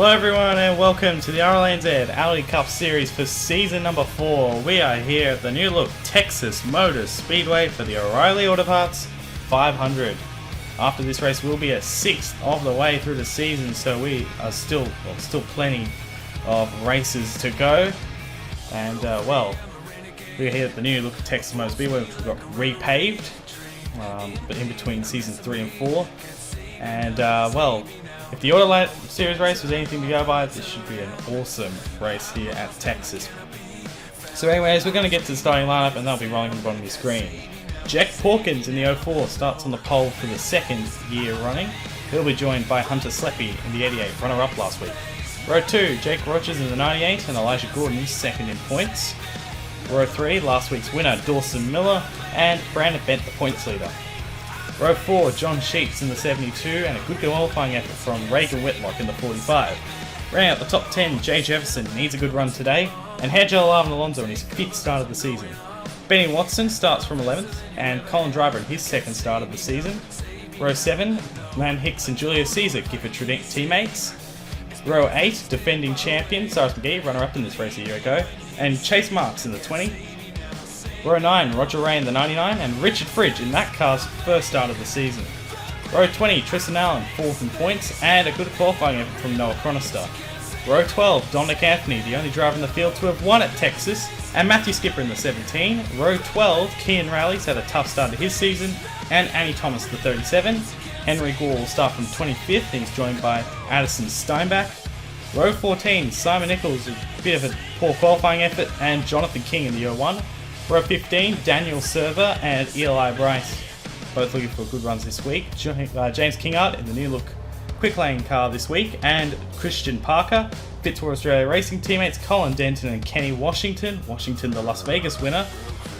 Hello everyone and welcome to the RLNZ Aldi Cup Series for season number 4. We are here at the new look Texas Motor Speedway for the O'Reilly Auto Parts 500. After this race we'll be a sixth of the way through the season, so we are still plenty of races to go. And we're here at the new look Texas Motor Speedway, which we've got repaved, but in between season 3 and 4. And if the Auto Series race was anything to go by, this should be an awesome race here at Texas. So anyways, we're going to get to the starting lineup and they'll be rolling on the bottom of your screen. Jack Pawkins in the 04 starts on the pole for the second year running. He'll be joined by Hunter Sleppy in the 88, runner-up last week. Row 2, Jake Rogers in the 98 and Elijah Gordon is second in points. Row 3, last week's winner Dawson Miller and Brandon Bent the points leader. Row 4, John Sheets in the 72 and a good qualifying effort from Reagan Whitlock in the 45. Rounding out the top 10, Jay Jefferson needs a good run today, and Hedger Alvin Alonso in his 5th start of the season. Benny Watson starts from 11th, and Colin Driver in his 2nd start of the season. Row 7, Lan Hicks and Julio Caesar Gifford teammates. Row 8, defending champion Cyrus McGee, runner-up in this race a year ago, and Chase Marks in the 20. Row 9, Roger Ray in the 99 and Richard Fridge in that car's 1st start of the season. Row 20, Tristan Allen, 4th in points and a good qualifying effort from Noah Chronister. Row 12, Dominic Anthony, the only driver in the field to have won at Texas, and Matthew Skipper in the 17. Row 12, Kian Rallies had a tough start to his season, and Annie Thomas the 37. Henry Gore will start from 25th, he's joined by Addison Steinbach. Row 14, Simon Nichols, a bit of a poor qualifying effort, and Jonathan King in the 01. Row 15, Daniel Server and Eli Bryce, both looking for good runs this week. James Kingard in the new look quick lane car this week, and Christian Parker. Fitzroy Australia Racing teammates Colin Denton and Kenny Washington the Las Vegas winner.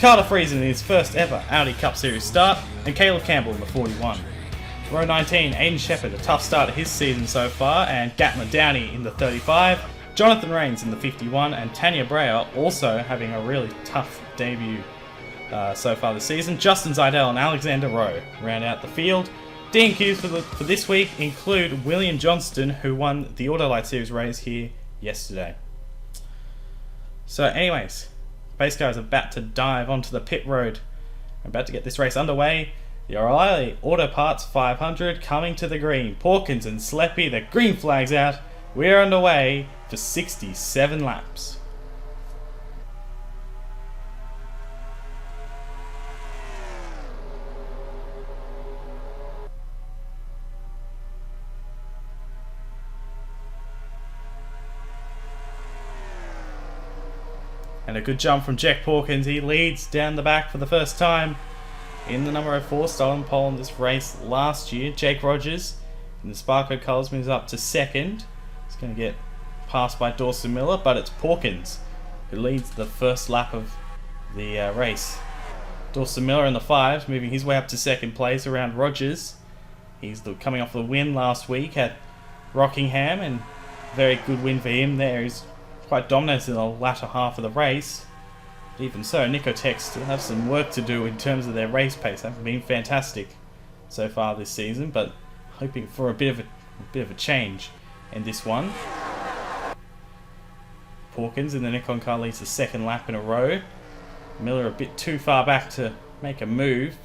Carter Friesen in his first ever Audi Cup Series start, and Caleb Campbell in the 41. Row 19, Aiden Shepherd, a tough start of his season so far, and Gatman Downey in the 35. Jonathan Rains in the 51 and Tanya Breyer also having a really tough debut so far this season. Justin Zidell and Alexander Rowe round out the field. D&Qs for this week include William Johnston, who won the Autolite Series race here yesterday. So anyways, Base Car is about to dive onto the pit road. I'm about to get this race underway. The O'Reilly Auto Parts 500 coming to the green. Pawkins and Sleppy, the green flag's out. We're underway for 67 laps. And a good jump from Jack Pawkins. He leads down the back for the first time in the number 04, stolen pole in this race last year. Jake Rogers in the Sparko colours moves up to 2nd. He's going to get passed by Dawson Miller, but it's Pawkins who leads the first lap of the race. Dawson Miller in the 5s, moving his way up to 2nd place around Rogers. He's coming off the win last week at Rockingham, and very good win for him there. He's quite dominant in the latter half of the race. Even so, Nicotech still have some work to do in terms of their race pace. They haven't been fantastic so far this season, but hoping for a bit of a change in this one. Pawkins in the Nikon car leads the 2nd lap in a row. Miller a bit too far back to make a move.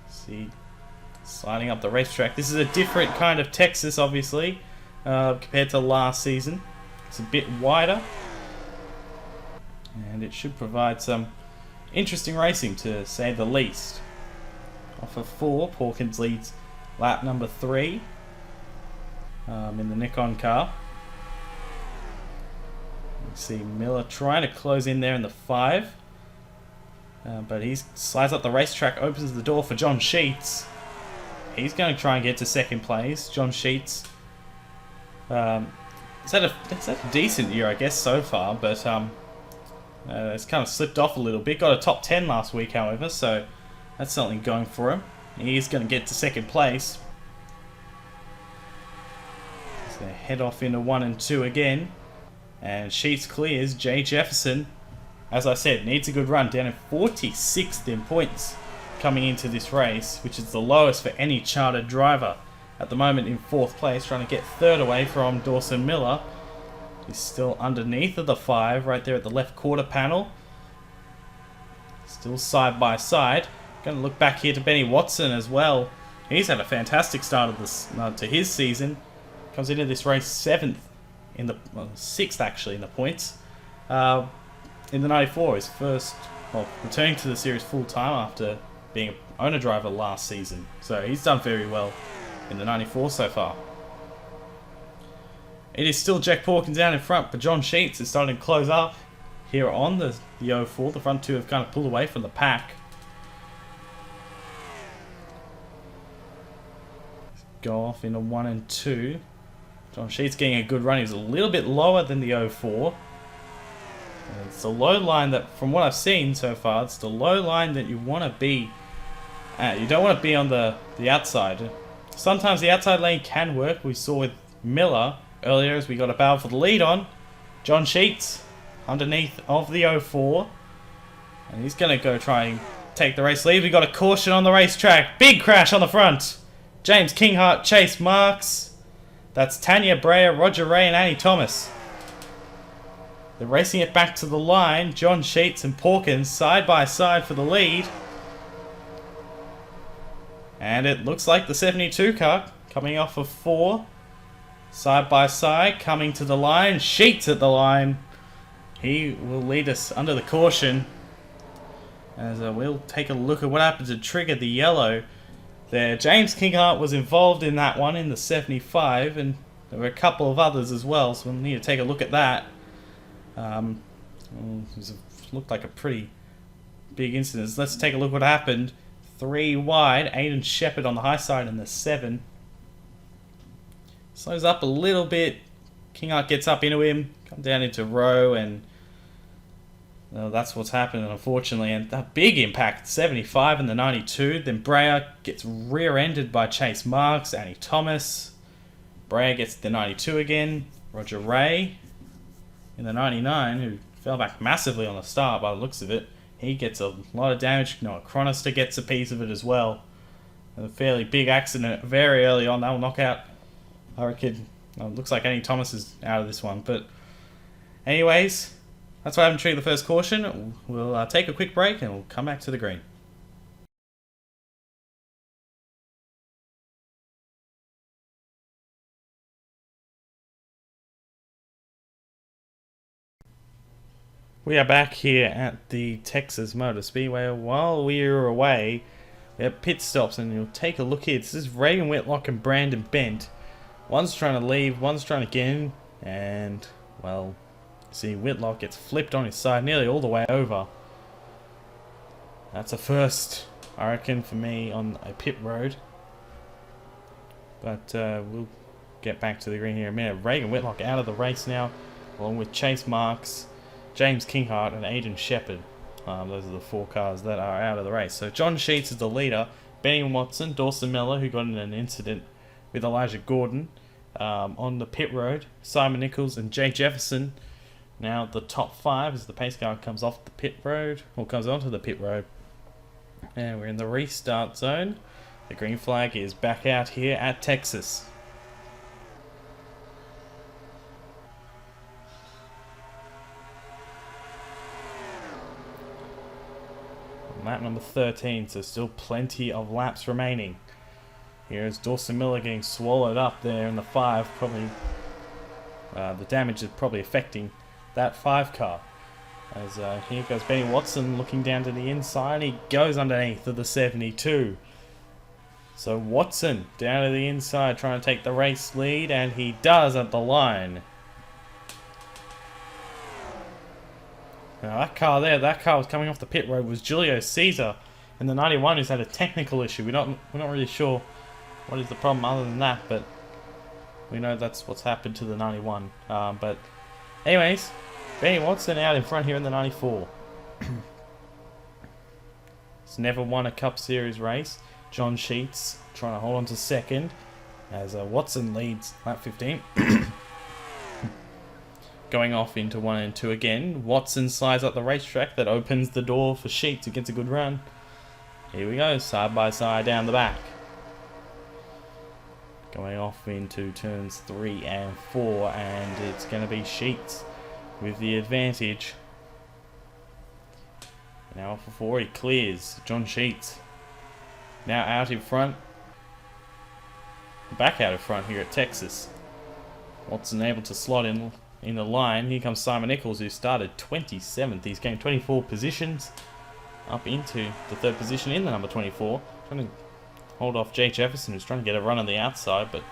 See, sliding up the racetrack. This is a different kind of Texas, obviously, compared to last season. It's a bit wider, and it should provide some interesting racing, to say the least. Off of 4, Pawkins leads lap number 3 in the Nikon car. You see Miller trying to close in there in the 5, but he slides up the racetrack, opens the door for John Sheets. He's going to try and get to 2nd place. John Sheets it's had a decent year, I guess, so far, but it's kind of slipped off a little bit. Got a top 10 last week, however, so that's something going for him. He's going to get to 2nd place. He's going to head off into 1 and 2 again, and Sheets clears. Jay Jefferson, as I said, needs a good run, down in 46th in points coming into this race, which is the lowest for any chartered driver at the moment in 4th place, trying to get 3rd away from Dawson Miller. He's still underneath of the 5, right there at the left quarter panel. Still side by side. Going to look back here to Benny Watson as well. He's had a fantastic start of this to his season. Comes into this race 7th in the 6th actually in the points. In the 94, his first, returning to the series full time after being an owner driver last season. So he's done very well in the 94 so far. It is still Jack Porkins down in front, but John Sheets is starting to close up here on the 04. The front two have kind of pulled away from the pack. Go off into 1 and 2. John Sheets getting a good run. He was a little bit lower than the 04. It's the low line that, from what I've seen so far, it's the low line that you want to be at. You don't want to be on the outside. Sometimes the outside lane can work. We saw with Miller earlier as we got a battle for the lead on. John Sheets underneath of the 04. And he's going to go try and take the race lead. We got a caution on the racetrack. Big crash on the front. James Kinghart, Chase Marks. That's Tanya Breyer, Roger Ray and Annie Thomas. They're racing it back to the line. John Sheets and Porkins side by side for the lead. And it looks like the 72 car coming off of 4. Side by side, coming to the line. Sheets at the line. He will lead us under the caution. As we'll take a look at what happened to trigger the yellow there. James Kinghart was involved in that one in the 75. And there were a couple of others as well. So we'll need to take a look at that. It looked like a pretty big incident. Let's take a look what happened. 3 wide, Aiden Shepherd on the high side in the 7. Slows up a little bit. Kinghart gets up into him, comes down into row, and that's what's happened, unfortunately. And that big impact, 75 in the 92. Then Breyer gets rear-ended by Chase Marks, Annie Thomas. Breyer gets the 92 again. Roger Ray in the 99, who fell back massively on the start by the looks of it. He gets a lot of damage. Noah Chronister gets a piece of it as well. A fairly big accident very early on. That will knock out, I reckon. Looks like Annie Thomas is out of this one. But anyways, that's why I haven't triggered the first caution. We'll take a quick break and we'll come back to the green. We are back here at the Texas Motor Speedway. While we are away, we have pit stops, and you'll take a look here. This is Reagan Whitlock and Brandon Bent. One's trying to leave, one's trying to get in, and, well, see, Whitlock gets flipped on his side nearly all the way over. That's a first, I reckon, for me on a pit road. But we'll get back to the green here in a minute. Reagan Whitlock out of the race now, along with Chase Marks, James Kinghart and Aiden Shepherd. Those are the 4 cars that are out of the race. So John Sheets is the leader. Benny Watson, Dawson Miller, who got in an incident with Elijah Gordon on the pit road. Simon Nichols and Jay Jefferson. Now the top 5 as the pace car comes off the pit road, or comes onto the pit road. And we're in the restart zone. The green flag is back out here at Texas. Lap number 13, so still plenty of laps remaining. Here's Dawson Miller getting swallowed up there in the 5. Probably the damage is probably affecting that 5 car. As here goes Benny Watson looking down to the inside. He goes underneath of the 72. So Watson down to the inside trying to take the race lead, and he does at the line. Now that car there, that car was coming off the pit road, was Julio Caesar in the 91, who's had a technical issue. We're not really sure what is the problem other than that, but we know that's what's happened to the 91. But anyways, Benny Watson out in front here in the 94. He's never won a Cup Series race. John Sheets trying to hold on to second as Watson leads lap 15. Going off into 1 and 2 again. Watson slides up the racetrack. That opens the door for Sheets, who gets a good run. Here we go, side by side down the back. Going off into turns 3 and 4, and it's going to be Sheets with the advantage. Now off for 4, he clears. John Sheets now out in front. Back out in front here at Texas. Watson able to slot in the line. Here comes Simon Nichols, who started 27th. He's gained 24 positions up into the 3rd position in the number 24. Trying to hold off Jay Jefferson, who's trying to get a run on the outside, but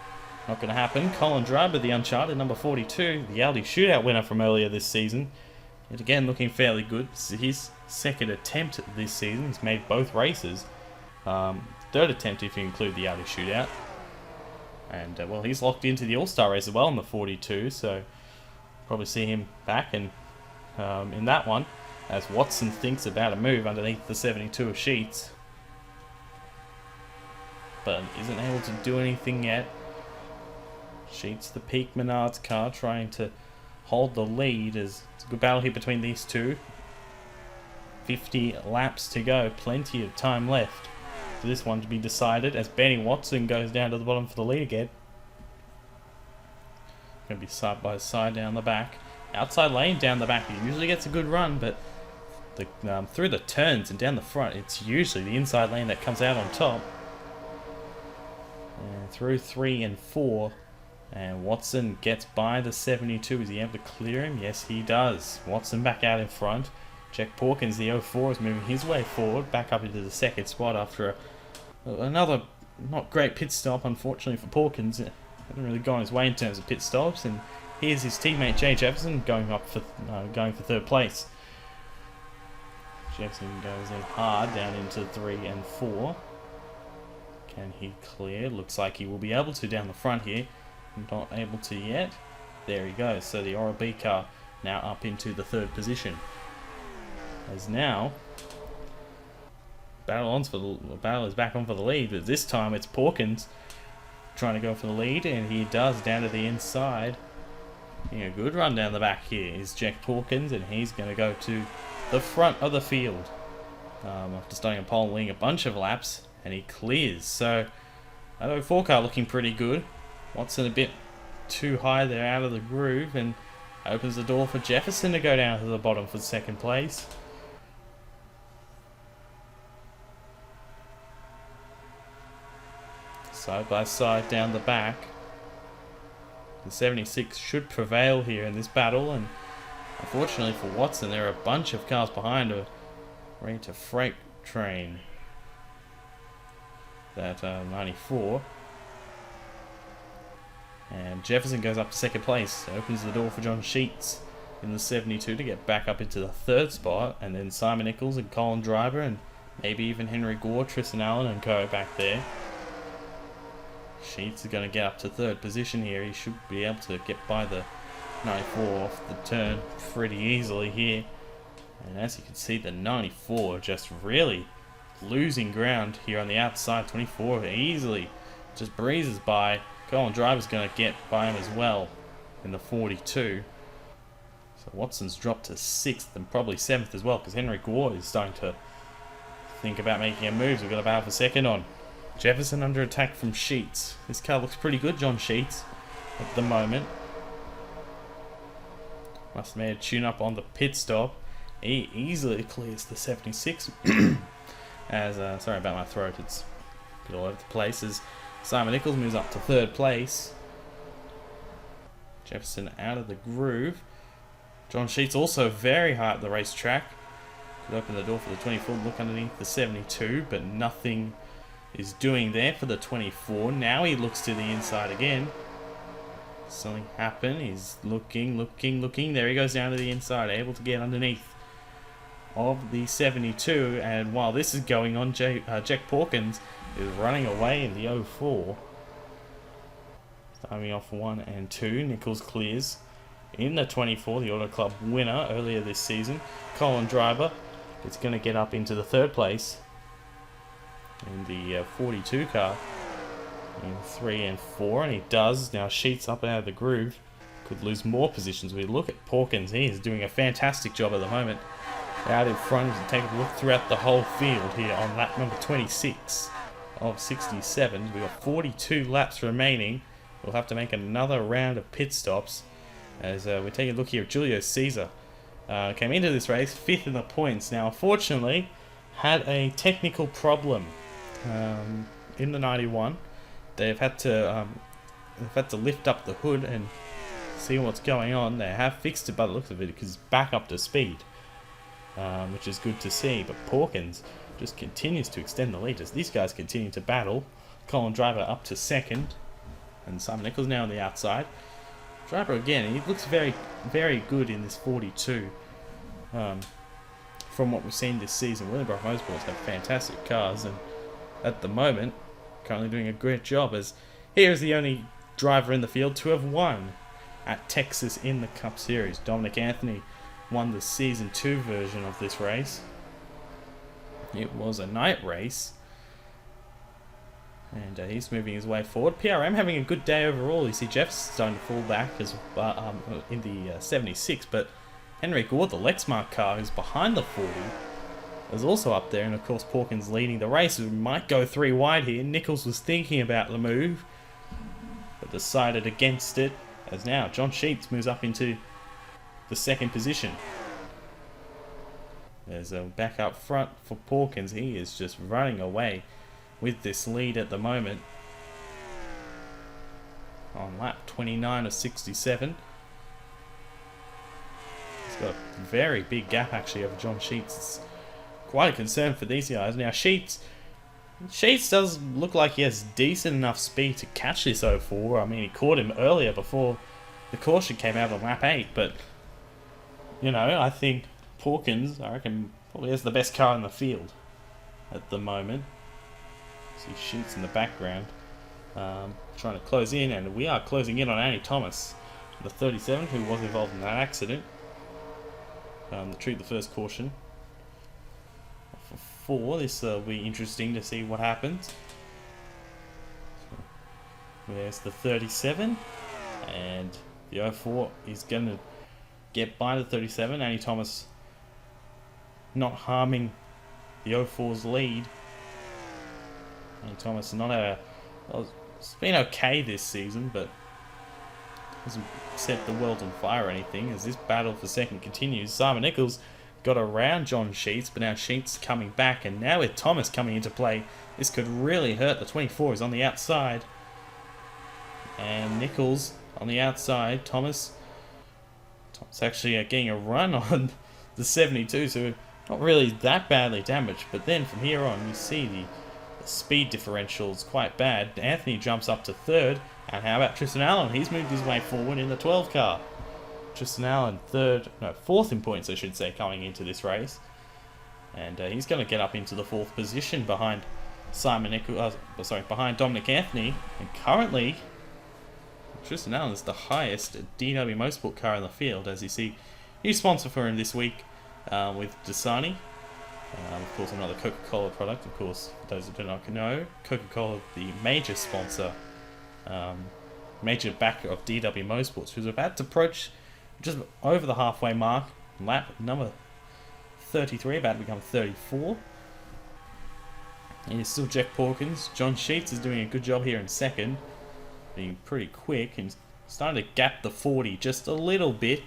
not going to happen. Colin Driver, the Uncharted, number 42, the Aldi shootout winner from earlier this season. Yet again, looking fairly good. This is his 2nd attempt this season. He's made both races. 3rd attempt if you include the Aldi shootout. And, well, he's locked into the All-Star race as well in the 42, so probably see him back in that one, as Watson thinks about a move underneath the 72 of Sheets, but isn't able to do anything yet. Sheets, the peak Menards car, trying to hold the lead, as it's a good battle here between these two. 50 laps to go, plenty of time left for this one to be decided, as Benny Watson goes down to the bottom for the lead again. Going to be side by side down the back. Outside lane down the back, he usually gets a good run, but through the turns and down the front, it's usually the inside lane that comes out on top. And through 3 and 4, and Watson gets by the 72. Is he able to clear him? Yes, he does. Watson back out in front. Jack Porkins, the 04, is moving his way forward, back up into the 2nd spot after another not great pit stop, unfortunately for Porkins. It hasn't really gone his way in terms of pit stops, and here's his teammate Jay Jefferson going for 3rd place. Jefferson goes in hard down into 3 and 4. Can he clear? Looks like he will be able to down the front here. Not able to yet. There he goes. So the Oral-B car now up into the 3rd position. As now, battle is back on for the lead, but this time it's Porkins trying to go for the lead, and he does down to the inside. A good run down the back here is Jack Porkins, and he's going to go to the front of the field after starting a pole and winning a bunch of laps, and he clears. So that 04 car looking pretty good. Watson a bit too high there out of the groove, and opens the door for Jefferson to go down to the bottom for 2nd place. Side by side down the back. The 76 should prevail here in this battle, and unfortunately for Watson, there are a bunch of cars behind her ready to freight train that 94. And Jefferson goes up to 2nd place, opens the door for John Sheets in the 72 to get back up into the 3rd spot, and then Simon Nichols and Colin Driver, and maybe even Henry Gore, Tristan Allen and co back there. Sheets is going to get up to 3rd position here. He should be able to get by the 94 off the turn pretty easily here. And as you can see, the 94 just really losing ground here on the outside. 24 easily just breezes by. Colin Driver's going to get by him as well in the 42. So Watson's dropped to 6th and probably 7th as well, because Henry Gore is starting to think about making a move. We've got a battle for 2nd on. Jefferson under attack from Sheets. This car looks pretty good, John Sheets, at the moment. Must have made a tune-up on the pit stop. He easily clears the 76. As sorry about my throat, it's a bit all over the place. As Simon Nichols moves up to 3rd place. Jefferson out of the groove. John Sheets also very high at the racetrack. Could open the door for the 24, look underneath the 72, but nothing is doing there for the 24. Now he looks to the inside again. Something happened. He's looking. There he goes down to the inside, able to get underneath of the 72. And while this is going on, Jack Porkins is running away in the 04. Starting off 1 and 2. Nichols clears in the 24, the Auto Club winner earlier this season. Colin Driver is going to get up into the 3rd place in the 42 car in 3 and 4, and he does. Now Sheets up and out of the groove, could lose more positions. We look at Porkins, he is doing a fantastic job at the moment out in front. You can take a look throughout the whole field here on lap number 26 of 67. We've got 42 laps remaining. We'll have to make another round of pit stops as we take a look here at Julio Caesar. Came into this race 5th in the points. Now, unfortunately, had a technical problem in the 91. They've had to lift up the hood and see what's going on. They have fixed it by the looks of it because it's back up to speed, which is good to see. But Porkins just continues to extend the lead as these guys continue to battle. Colin Driver up to 2nd, and Simon Nichols now on the outside. Driver again, he looks very, very good in this 42. From what we've seen this season, Williamborough Motorsports have fantastic cars, and at the moment, currently doing a great job, as here is the only driver in the field to have won at Texas in the Cup Series. Dominic Anthony won the Season 2 version of this race. It was a night race, and he's moving his way forward. PRM having a good day overall. You see Jeff's starting to fall back as in the 76, but Henry Gore, the Lexmark car, who's behind the 40, is also up there, and of course Porkins leading the race. We might go 3 wide here. Nichols was thinking about the move, but decided against it, as now John Sheets moves up into the 2nd position. There's a back up front for Porkins. He is just running away with this lead at the moment on lap 29 of 67. He's got a very big gap actually over John Sheets. It's quite a concern for these guys. Now Sheets does look like he has decent enough speed to catch this 04. I mean, he caught him earlier before the caution came out on lap 8, but you know, I think Porkins, I reckon, probably has the best car in the field at the moment. See Sheets in the background trying to close in, and we are closing in on Andy Thomas, the 37, who was involved in that accident. The treat the first caution for 4. This will be interesting to see what happens. So, there's the 37, and the 04 is going to get by the 37. Andy Thomas not harming the 04's lead. Andy Thomas not it's been okay this season, but hasn't set the world on fire or anything as this battle for 2nd continues. Simon Nichols got around John Sheets, but now Sheets coming back, and now with Thomas coming into play, this could really hurt. The 24 is on the outside, and Nichols on the outside. Thomas actually getting a run on the 72, so not really that badly damaged, but then from here on you see the speed differential is quite bad. Anthony jumps up to 3rd, and how about Tristan Allen? He's moved his way forward in the 12 car. Tristan Allen 4th in points, I should say, coming into this race, and he's going to get up into the 4th position behind behind Dominic Anthony, and currently Tristan Allen is the highest DW Motorsport car in the field, as you see. New sponsor for him this week with Dasani. Of course, another Coca-Cola product. Of course, for those that do not know, Coca-Cola, the major sponsor, major backer of DW Motorsports, who's about to approach just over the halfway mark. Lap number 33, about to become 34. And it's still Jack Porkins. John Sheets is doing a good job here in 2nd, being pretty quick and starting to gap the 40 just a little bit,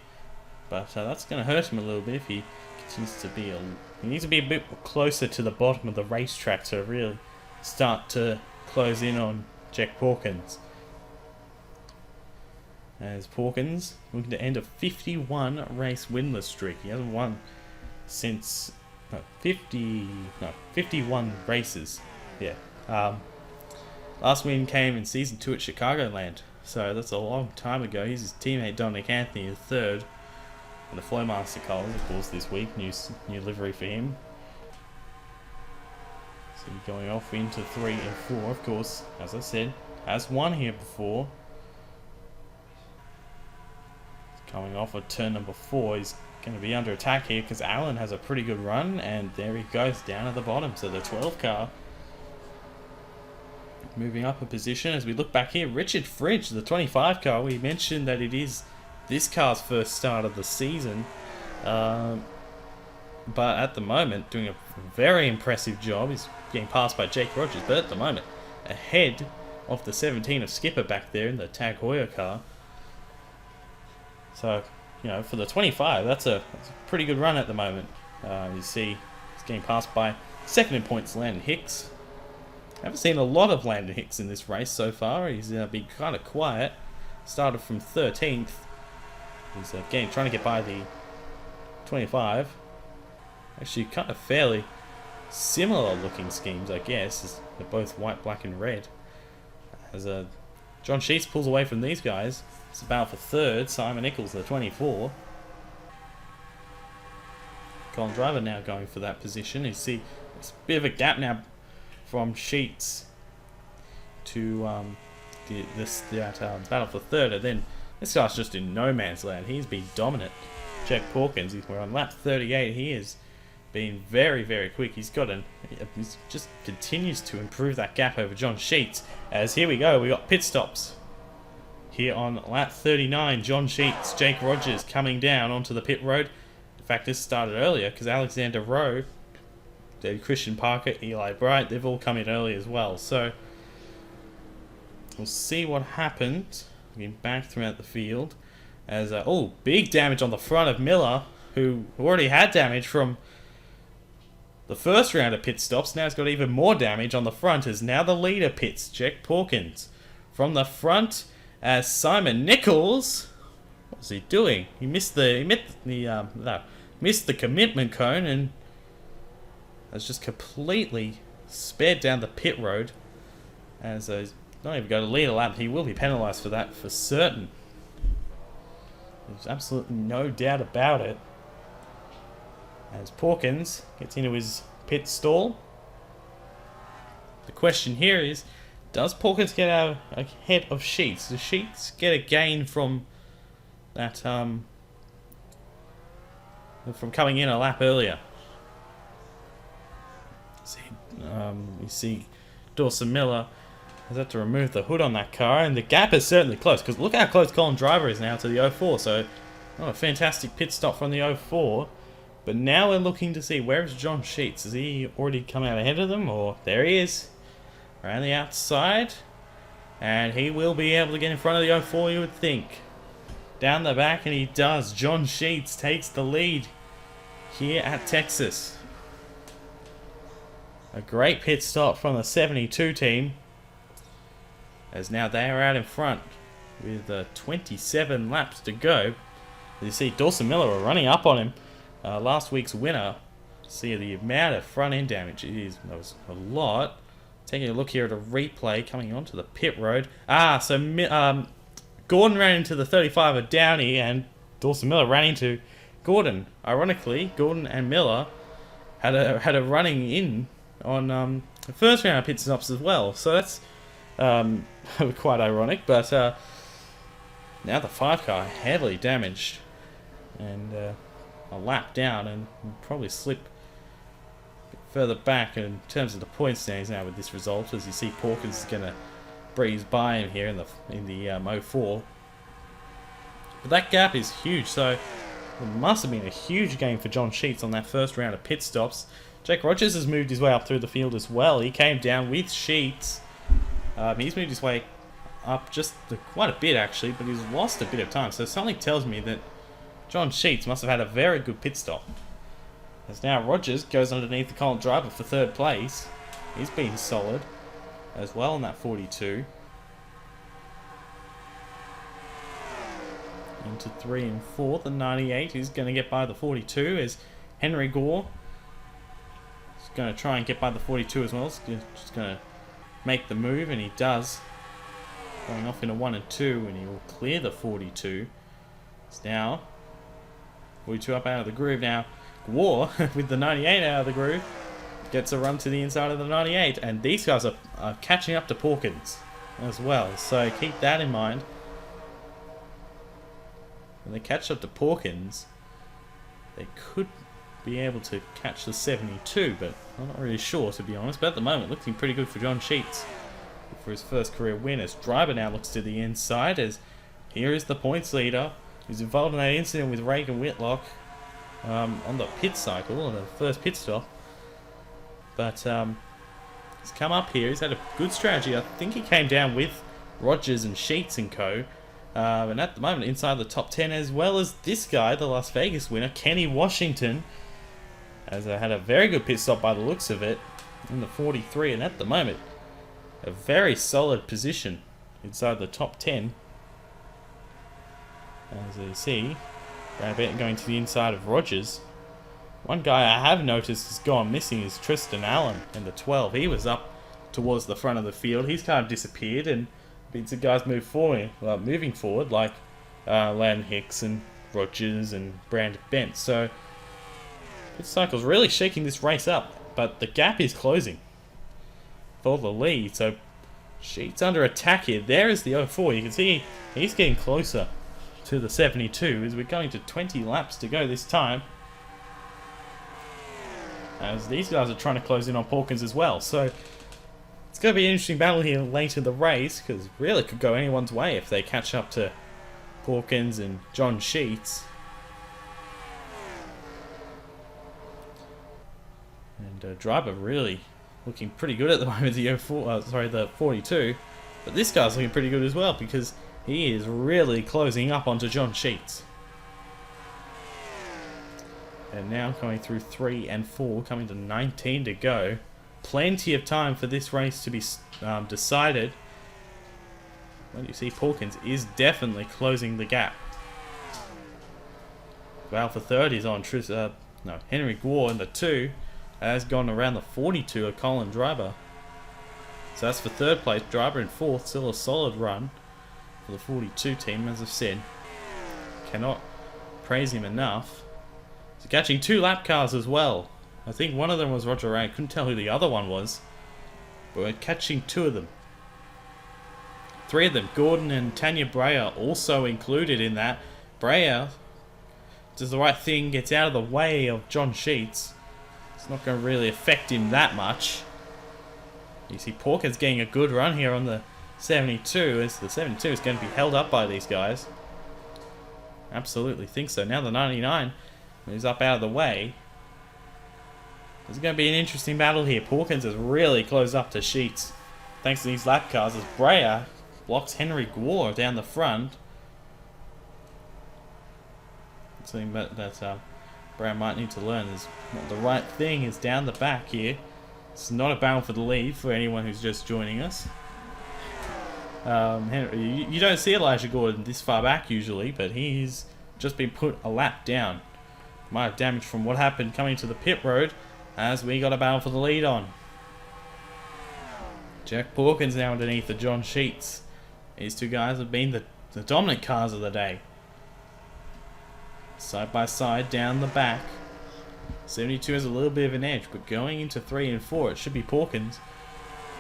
but that's going to hurt him a little bit if he continues to be he needs to be a bit closer to the bottom of the racetrack to really start to close in on Jack Porkins. As Porkins looking to end a 51 race winless streak. He hasn't won since 51 races. Yeah. Last win came in Season 2 at Chicagoland, so that's a long time ago. He's his teammate Dominic Anthony in 3rd. And the Flowmaster colours, of course, this week. New livery for him. So going off into 3 and 4, of course, as I said, has won here before. Coming off of turn number 4, he's going to be under attack here because Allen has a pretty good run, and there he goes down at the bottom. So the 12 car moving up a position. As we look back here, Richard Fridge, the 25 car, we mentioned that it is this car's first start of the season. but at the moment doing a very impressive job. He's getting passed by Jake Rogers, but at the moment ahead of the 17 of Skipper back there in the Tag Heuer car. So, you know, for the 25, that's a pretty good run at the moment. You see he's getting passed by second in points Landon Hicks. I haven't seen a lot of Landon Hicks in this race so far. He's been kind of quiet. Started from 13th. He's trying to get by the 25. Actually, kind of fairly similar looking schemes, I guess. As they're both white, black, and red. As John Sheets pulls away from these guys. It's about for third. Simon Nichols, the 24. Colin Driver now going for that position. You see, it's a bit of a gap now from Sheets to battle for third, and then this guy's just in no man's land. He's been dominant. Jack Hawkins, we're on lap 38. He has been very, very quick. He just continues to improve that gap over John Sheets. As here we go, we got pit stops here on lap 39. John Sheets, Jake Rogers coming down onto the pit road. In fact, this started earlier because Alexander Rowe, Christian Parker, Eli Bright, they've all come in early as well. So we'll see what happens. Getting back throughout the field. As big damage on the front of Miller, who already had damage from the first round of pit stops. Now he's got even more damage on the front, as now the leader pits, Jack Pawkins. From the front, as Simon Nichols, what's he doing? He missed the commitment cone and has just completely sped down the pit road. As he's not even going to lead a lap, he will be penalised for that for certain. There's absolutely no doubt about it. As Pawkins gets into his pit stall. The question here is, does Pawkins get out ahead of Sheets? Does Sheets get a gain from that from coming in a lap earlier? You see Dawson Miller has had to remove the hood on that car, and the gap is certainly close, because look how close Colin Driver is now to the 04. So a fantastic pit stop from the 04. But now we're looking to see, where is John Sheets? Has he already come out ahead of them? Or there he is, around the outside. And he will be able to get in front of the 04, you would think. Down the back, and he does. John Sheets takes the lead here at Texas. A great pit stop from the 72 team, as now they are out in front with 27 laps to go. You see Dawson Miller are running up on him. Last week's winner. See the amount of front end damage. That was a lot. Taking a look here at a replay coming onto the pit road. Gordon ran into the 35 of Downey, and Dawson Miller ran into Gordon. Ironically, Gordon and Miller had a running in on the first round of pit stops as well. So that's quite ironic. But now the 5 car heavily damaged, and a lap down, and will probably slip further back in terms of the point standings now with this result. As you see, Pawkins is going to breeze by him here in the 04. But that gap is huge, so it must have been a huge gain for John Sheets on that first round of pit stops. Jake Rogers has moved his way up through the field as well. He came down with Sheets. He's moved his way up just quite a bit actually, but he's lost a bit of time. So something tells me that John Sheets must have had a very good pit stop. As now Rogers goes underneath the Colin Driver for third place. He's been solid as well in that 42. Into 3 and 4. The 98 is going to get by the 42 as Henry Gore is going to try and get by the 42 as well. He's just going to make the move, and he does. Going off into 1 and 2, and he will clear the 42. It's now 42 up out of the groove now. War with the 98 out of the groove gets a run to the inside of the 98, and these guys are catching up to Pawkins as well, so keep that in mind. When they catch up to Pawkins, they could be able to catch the 72, but I'm not really sure, to be honest. But at the moment, looking pretty good for John Sheets for his first career win. As Driver now looks to the inside, as here is the points leader. He's involved in that incident with Reagan Whitlock. on the pit cycle, on the first pit stop. But he's come up here. He's had a good strategy. I think he came down with Rogers and Sheets and co. And at the moment, inside the top 10, as well as this guy, the Las Vegas winner, Kenny Washington, has had a very good pit stop by the looks of it in the 43. And at the moment, a very solid position inside the top 10. As you see, Brad Benton going to the inside of Rogers. One guy I have noticed has gone missing is Tristan Allen in the 12. He was up towards the front of the field. He's kind of disappeared, and bits of guys moving forward, like Lan Hicks and Rogers and Brandon Bent. So pit cycle's really shaking this race up, but the gap is closing for the lead. So Sheets under attack here. There is the 04. You can see he's getting closer to the 72 as we're going to 20 laps to go this time, as these guys are trying to close in on Pawkins as well. So it's going to be an interesting battle here late in the race, because really it could go anyone's way if they catch up to Pawkins and John Sheets. And driver really looking pretty good at the moment, the 42. But this guy's looking pretty good as well, because he is really closing up onto John Sheets. And now going through 3 and 4, coming to 19 to go. Plenty of time for this race to be decided. Well, you see Pawkins is definitely closing the gap. Well, for third is on Henry Gore in the 2. Has gone around the 42 of Colin Driver. So that's for third place. Driver in fourth, still a solid run for the 42 team, as I've said. Cannot praise him enough. So catching 2 lap cars as well. I think one of them was Roger Ray. Couldn't tell who the other one was. But we're catching 2 of them. 3 of them. Gordon and Tanya Breyer also included in that. Breyer does the right thing, gets out of the way of John Sheets. It's not going to really affect him that much. You see Pawkins getting a good run here on the 72, as the 72 is going to be held up by these guys. Absolutely think so. Now the 99 moves up out of the way. There's going to be an interesting battle here. Pawkins has really closed up to Sheets thanks to these lap cars, as Breyer blocks Henry Gore down the front. Something that Breyer might need to learn is what the right thing is down the back here. It's not a battle for the lead for anyone who's just joining us. You don't see Elijah Gordon this far back usually, but he's just been put a lap down. Might have damage from what happened coming to the pit road, as we got a battle for the lead on. Jack Pawkins now underneath the John Sheets. These 2 guys have been the dominant cars of the day. Side by side down the back. 72 has a little bit of an edge, but going into 3 and 4, it should be Pawkins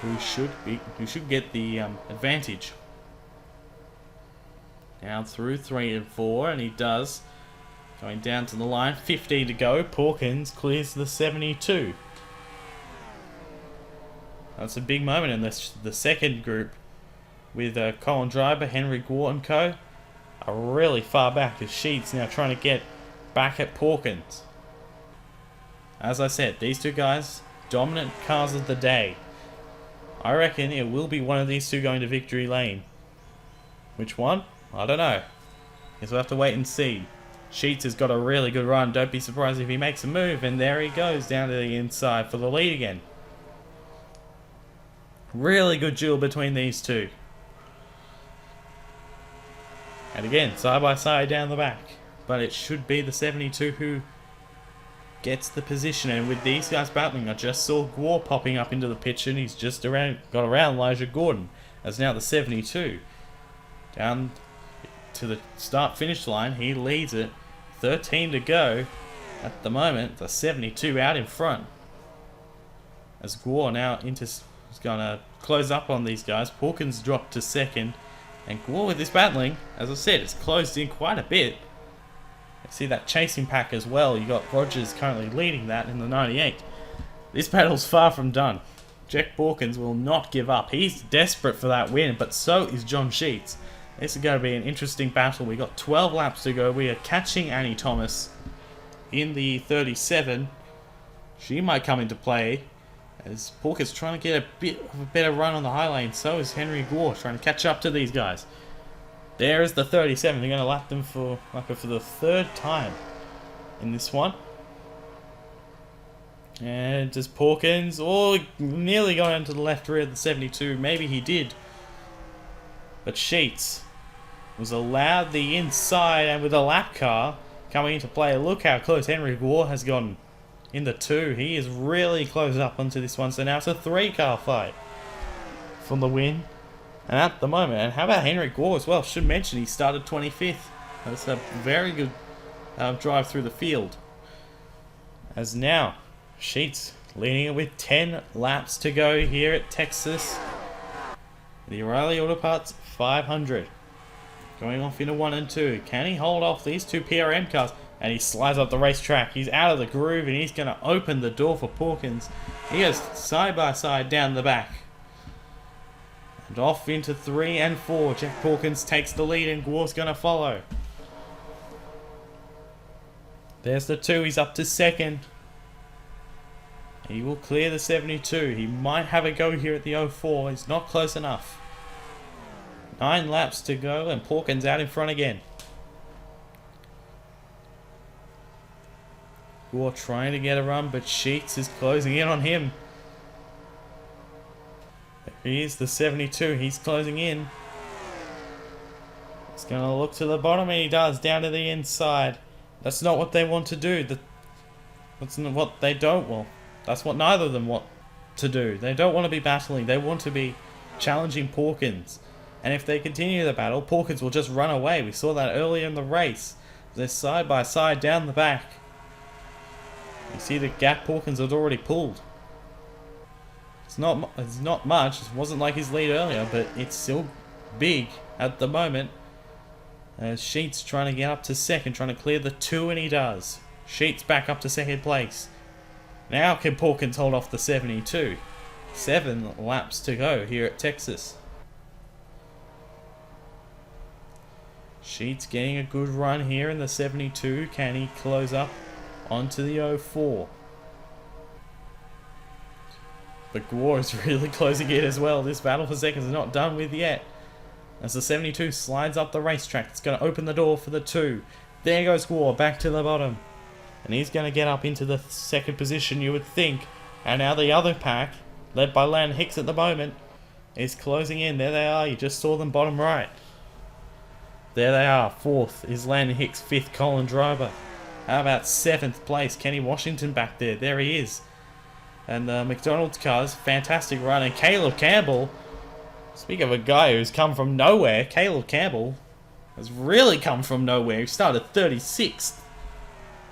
who should get the advantage. Now through 3 and 4, and he does. Going down to the line, 15 to go. Pawkins clears the 72. That's a big moment in the second group, with Colin Driver, Henry Gore and co. are really far back, as Sheets now trying to get back at Pawkins. As I said, these 2 guys, dominant cars of the day. I reckon it will be one of these 2 going to victory lane. Which one? I don't know. Guess we'll have to wait and see. Sheets has got a really good run. Don't be surprised if he makes a move, and there he goes down to the inside for the lead again. Really good duel between these 2. And again, side by side down the back. But it should be the 72 who gets the position. And with these guys battling, I just saw Gore popping up into the picture, and he's just got around Elijah Gordon. As now the 72. Down to the start-finish line, he leads it. 13 to go. At the moment, the 72 out in front. As Gore now is going to close up on these guys. Pawkins dropped to second. And Gore with this battling, as I said, it's closed in quite a bit. I see that chasing pack as well. You got Rogers currently leading that in the 98. This battle's far from done. Jack Pawkins will not give up. He's desperate for that win, but so is John Sheets. This is going to be an interesting battle. We got 12 laps to go. We are catching Annie Thomas. in the 37. She might come into play as Porker's trying to get a bit of a better run on the high lane. So is Henry Gore trying to catch up to these guys. There is the 37. They're going to lap them for the third time in this one. And does Porkins, nearly going into the left rear of the 72. Maybe he did. But Sheets was allowed the inside, and with a lap car coming into play, look how close Henry Gore has gotten in the 2. He is really close up onto this one. So now it's a 3-car fight for the win. And at the moment, and how about Henry Gore as well? Should mention he started 25th. That's a very good drive through the field. As now, Sheets leading it with 10 laps to go here at Texas. The O'Reilly Auto Parts 500. Going off into 1 and 2. Can he hold off these two PRM cars? And he slides up the racetrack. He's out of the groove and he's going to open the door for Porkins. He goes side by side down the back. And off into 3 and 4. Jack Porkins takes the lead and Gore's going to follow. There's the 2. He's up to 2nd. He will clear the 72. He might have a go here at the 04. He's not close enough. 9 laps to go and Porkins out in front again. Gore trying to get a run, but Sheets is closing in on him. Here's the 72. He's closing in. He's going to look to the bottom, and he does, down to the inside. That's not what they want to do. That's not what they don't want. That's what neither of them want to do. They don't want to be battling. They want to be challenging Porkins. And if they continue the battle, Porkins will just run away. We saw that earlier in the race. They're side by side down the back. You see the gap Porkins had already pulled. It's not much. It wasn't like his lead earlier, but it's still big at the moment. Sheets trying to get up to 2nd, trying to clear the 2, and he does. Sheets back up to 2nd place. Now can Porkins hold off the 72? 7 laps to go here at Texas. Sheets getting a good run here in the 72. Can he close up onto the 04? But Gore is really closing in as well. This battle for seconds is not done with yet. As the 72 slides up the racetrack, it's going to open the door for the 2. There goes Gore back to the bottom. And he's going to get up into the 2nd position, you would think. And now the other pack, led by Landon Hicks at the moment, is closing in. There they are. You just saw them bottom right. There they are. 4th is Landon Hicks. 5th, Colin Driver. How about 7th place? Kenny Washington back there. There he is. And the McDonald's cars, fantastic run. And Caleb Campbell, speak of a guy who's come from nowhere, Caleb Campbell has really come from nowhere. He started 36th.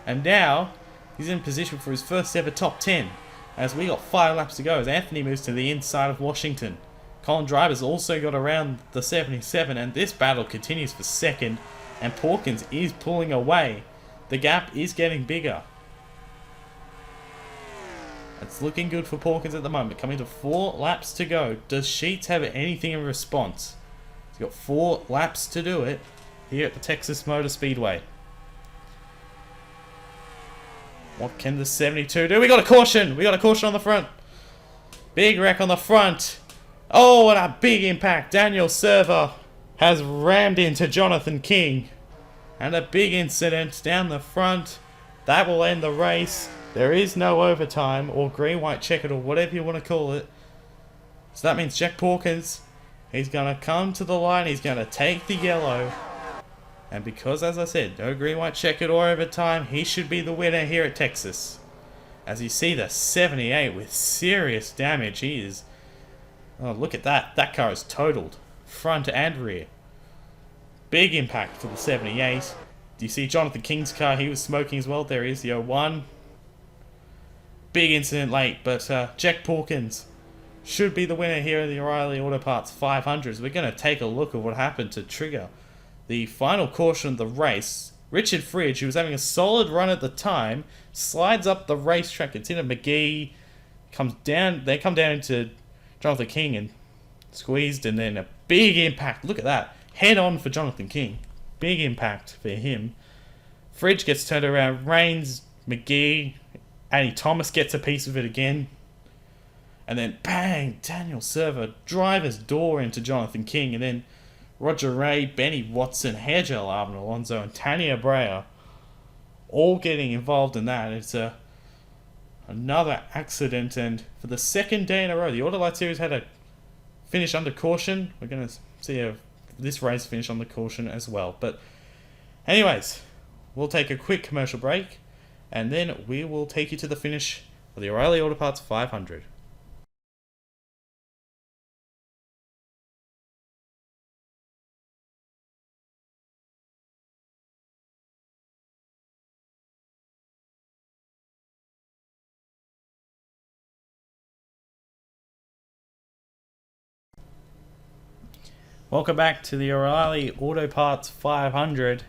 And now, he's in position for his first ever top 10. As we got 5 laps to go as Anthony moves to the inside of Washington. Colin Driver's also got around the 77, and this battle continues for 2nd. And Porkins is pulling away. The gap is getting bigger. It's looking good for Porkins at the moment. Coming to 4 laps to go. Does Sheets have anything in response? He's got 4 laps to do it here at the Texas Motor Speedway. What can the 72 do? We got a caution! We got a caution on the front. Big wreck on the front. Oh, and a big impact. Daniel Server has rammed into Jonathan King. And a big incident down the front. That will end the race. There is no overtime or green, white, checkered, or whatever you want to call it. So that means Jack Porkins, he's going to come to the line. He's going to take the yellow. And because, as I said, no green, white, checkered, or overtime, he should be the winner here at Texas. As you see the 78 with serious damage. He is... Oh, look at that. That car is totaled. Front and rear. Big impact for the 78. Do you see Jonathan King's car? He was smoking as well. There he is, the 01. Big incident late, but Jack Porkins should be the winner here in the O'Reilly Auto Parts 500s. We're going to take a look at what happened to trigger the final caution of the race. Richard Fridge, who was having a solid run at the time, slides up the racetrack. It's into McGee, comes down. They come down into Jonathan King and squeezed, and then a big impact. Look at that. Head on for Jonathan King. Big impact for him. Fridge gets turned around. Rains McGee, Andy Thomas gets a piece of it again. And then bang, Daniel Server driver's door into Jonathan King. And then Roger Ray, Benny Watson, Hairgel Arvin Alonso, and Tanya Brea all getting involved in that. It's another accident, and for the second day in a row, the Autolite Series had a finish under caution. We're going to see this race finish on the caution as well. But anyways, we'll take a quick commercial break, and then we will take you to the finish of the O'Reilly Auto Parts 500. Welcome back to the O'Reilly Auto Parts 500.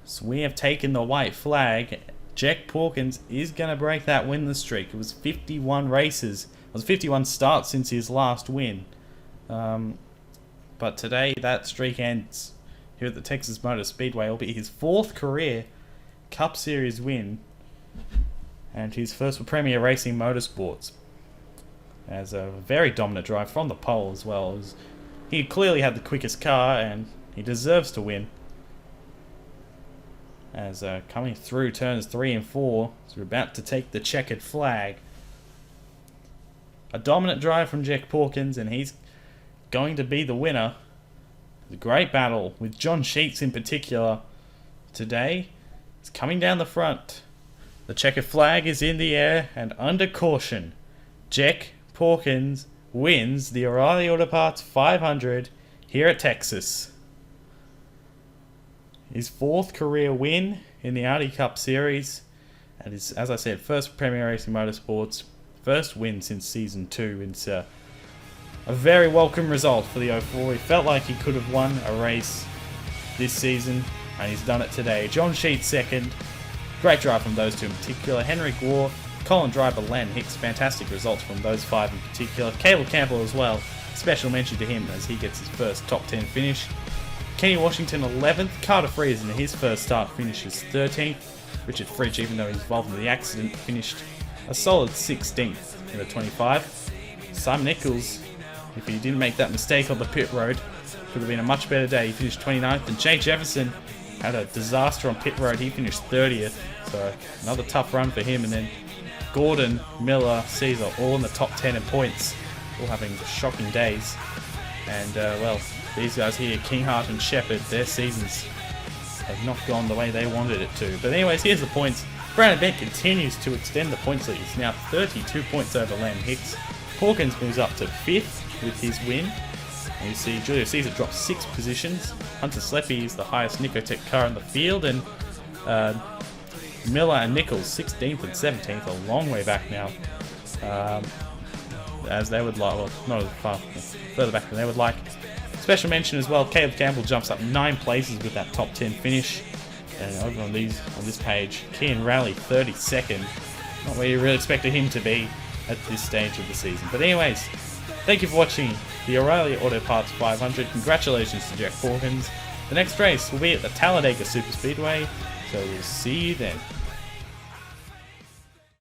So we have taken the white flag. Jack Pawkins is going to break that winless streak. It was 51 races. It was 51 starts since his last win. But today that streak ends here at the Texas Motor Speedway. It'll be his 4th career Cup Series win and his first for Premier Racing Motorsports. As a very dominant drive from the pole as well. He clearly had the quickest car, and he deserves to win. As coming through turns 3 and 4, so we're about to take the checkered flag. A dominant drive from Jack Pawkins, and he's going to be the winner. It's a great battle with John Sheets in particular. Today, he's coming down the front. The checkered flag is in the air, and under caution, Jack Pawkins wins the O'Reilly Auto Parts 500 here at Texas. His 4th career win in the Audi Cup Series, and his, as I said, first Premier Racing Motorsports, first win since Season 2. It's a very welcome result for the 04. He felt like he could have won a race this season, and he's done it today. John Sheets second. Great drive from those two in particular. Henrik Waugh, Colin Driver, Len Hicks, fantastic results from those 5 in particular. Caleb Campbell as well, special mention to him as he gets his first top 10 finish. Kenny Washington 11th, Carter Freeze in his first start finishes 13th. Richard Fridge, even though he's involved in the accident, finished a solid 16th in the 25. Simon Nichols, if he didn't make that mistake on the pit road, could have been a much better day. He finished 29th, and Jay Jefferson had a disaster on pit road. He finished 30th, so another tough run for him. And then Gordon, Miller, Caesar, all in the top 10 in points, all having shocking days. And, well, these guys here, Kinghart and Shepard, their seasons have not gone the way they wanted it to. But anyways, here's the points. Brandon Bent continues to extend the points lead. He's now 32 points over Len Hicks. Hawkins moves up to 5th with his win. And you see Julio Caesar drops 6 positions. Hunter Sleppy is the highest Nicotech car in the field. And Miller and Nichols 16th and 17th, a long way back now, as they would like, well, not as far, further back than they would like. Special mention as well, Caleb Campbell jumps up 9 places with that top 10 finish. And over on this page, Kian Rally 32nd, not where you really expected him to be at this stage of the season. But anyways, thank you for watching the O'Reilly Auto Parts 500. Congratulations to Jack Pawkins. The next race will be at the Talladega Superspeedway. So we'll see you then.